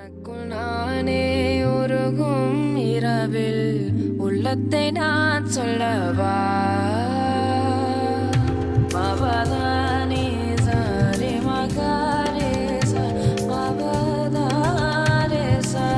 உனக்குள் நானே உருகும் இரவில் உள்ளத்தை நான் சொல்லவா மவதானே சாரே மகாரே சா மவதாரே சா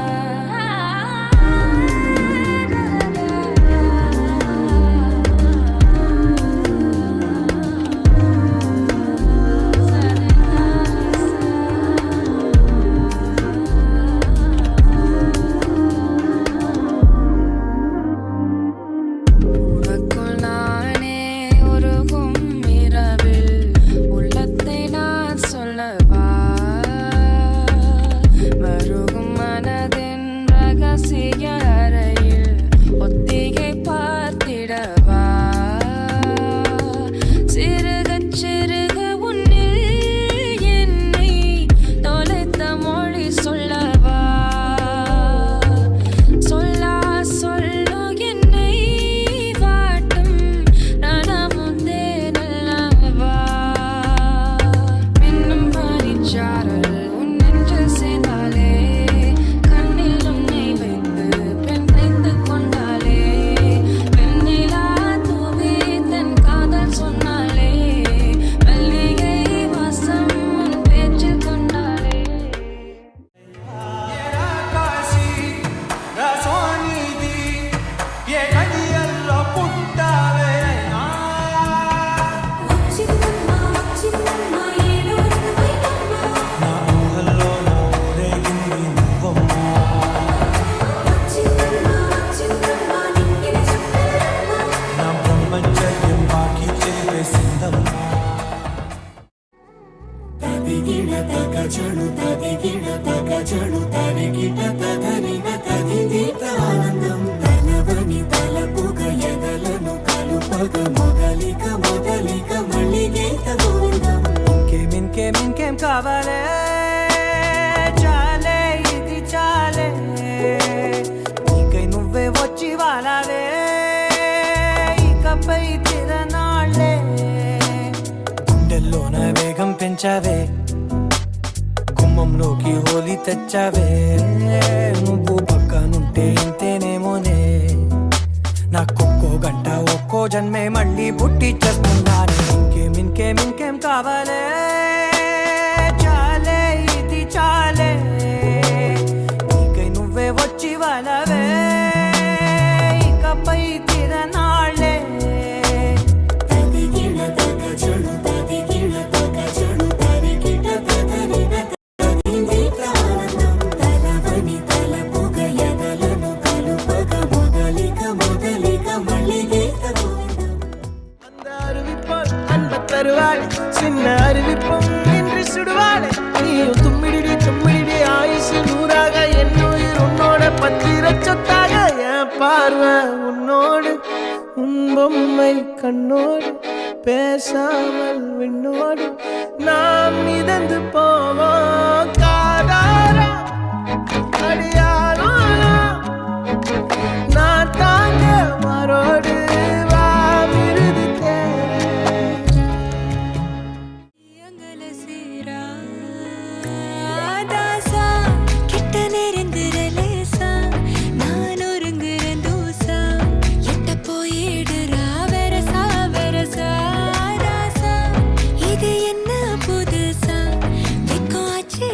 కావాలే చాలే ఇది చాలే నీకై నువ్వే వచ్చి వాలావే ఇకపై తిరనాళ్ళే గుండెల్లోన వేగం పెంచావే గుమ్మంలోకి హోలీ తెచ్చావే నువ్వు పక్కనుంటే ఇంతేనేమోనే నాకొక్కో గంట ఒక్కో జన్మే మళ్ళీ పుట్టి చేస్తున్నాను ఇంకేం కావాలే చాలే ఇది చాలే నీకై నువ్వే వచ్చి వాలవే ఇకపై తిరనాళ్ళే சின்ன அறிவிப்பும் இன்று சுடுவாளே நீயும் தும்மிடி ஆயுசு நூறாக என் உயிர் உன்னோட பத்திர சொத்தாக என் பார்வை உன்னோடு உன் பொம்மை கண்ணோடு பேசாமல் விண்ணோடு நாம் மிதந்து போவோம் காதாரா அடியாரோ நான் தாங்க மரோடு இது என்ன புதுசா வெக்கம் ஆச்சு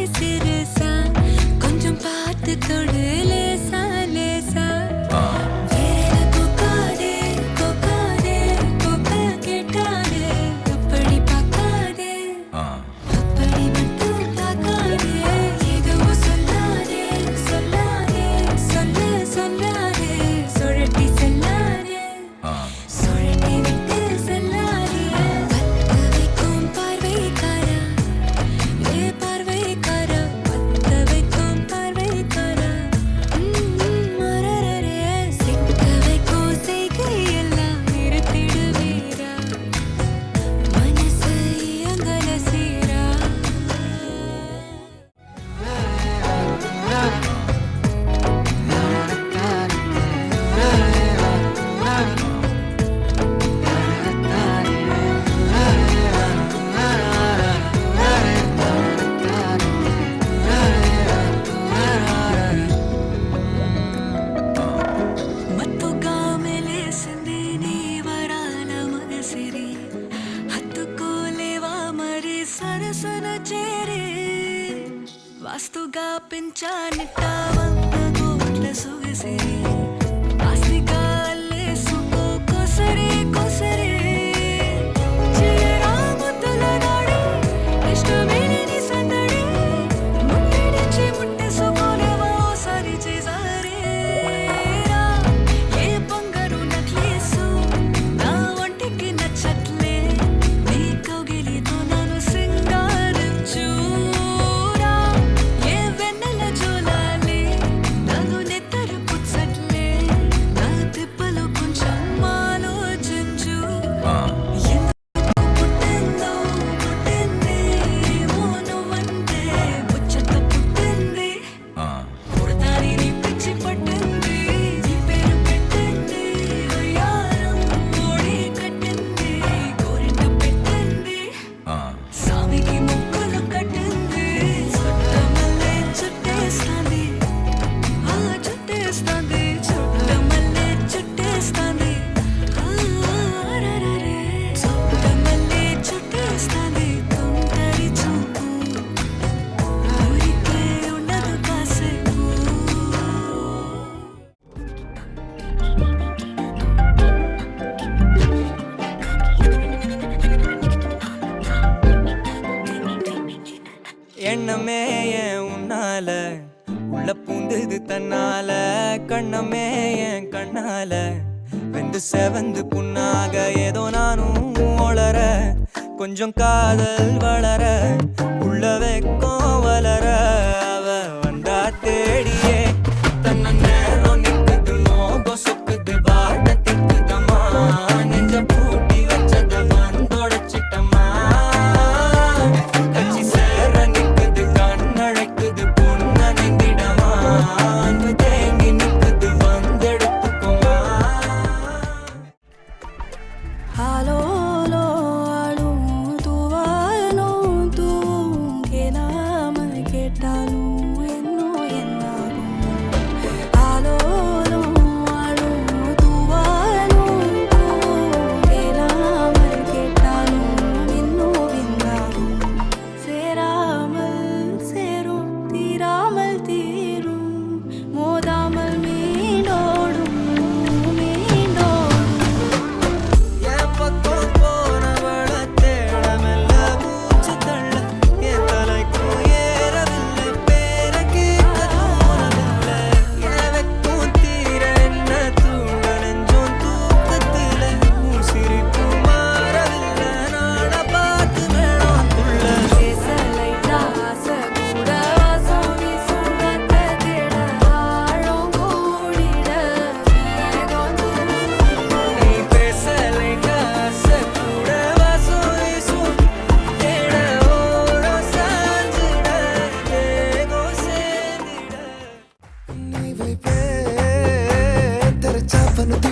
స్థాపించానిట వంద కోట్ల సొగసే ఆస్తిగా అల్లేసుకో కొసరే కొసరే చేయరా ముద్దుల నాడి ఇష్టమేని సందడి ముట్టిడిచి ముట్టేసుకోలేవా ఓసారి చేసారే రా ఏ బంగారు నక్లేసు నా ఒంటికి నచ్చట్లే నీ కౌగిలితో నన్ను సింగారించు సామికి ముక్కులు కట్టింది చుట్టమల్లే చుట్టేస్తాంది ఆ చుట్టేస్తాంది చుట్టమల్లే చుట్టేస్తాంది అరరరే చుట్టమల్లే చుట్టేస్తాంది తొందరి చూపు ఊరికే ఉండదు కాసేపు எண்ணமே ஏன் உன்னால உள்ள பூந்தது தன்னால கண்ணமே என் கண்ணால வெந்து செவந்து புண்ணாக ஏதோ நானும் ஒளர கொஞ்சம் காதல் வளர உள்ள வெக்கம் வளர அவ வந்தா தேடியே தன்ன நேரம் நிக்குது மோகம் சொக்குது வாட்ட திக்குதம்மா நெஞ்ச பூட்டி வச்சத வந்தொடச்சிட்டம்மா கட்சி சேர நிக்குது கண்ணழைக்குது பொண்ண நெந்திடமா அன்பு தேங்கி நிக்குது வந்தெடுத்துக்குமா ஆலோலோ ஆளும் தூவாலும் தூவும் கேளாமல் கேட்டாலும் என்னோ என்னாகும் ஆலோலோ ஆளும் தூவாலும் தூவும் கேளாமல் கேட்டாலும் என்னோ என்னாகும் சேராமல் சேரும் தீராமல் தீரும் மோதாமல் மீண்டோடும் மீண்டோடும் என் பக்கம் போனவள தேடமெல்ல மூச்சு தள்ள என் தலைக்கும் ஏறவில்லை பேர கேட்க தோணவில்லை என் வெக்கம் தீர என்ன தூண்ட நெஞ்சோம் தூக்கத்தில உன் சிரிப்பு மாறவில்லை நாட பார்த்து வேணும் துள்ள பேசலைட்டா ஆசை கூட வாசம் வீசும் காத்த தேட ஆழம் கூடிட வேகம் தூண்டும் நீ பேசலை காசை கூட வாசம் வீசும் தேட ஓரம் சாஞ்சிட வேகம் சேர்ந்திட நீ வைப்பே தெரச்சா பனுதி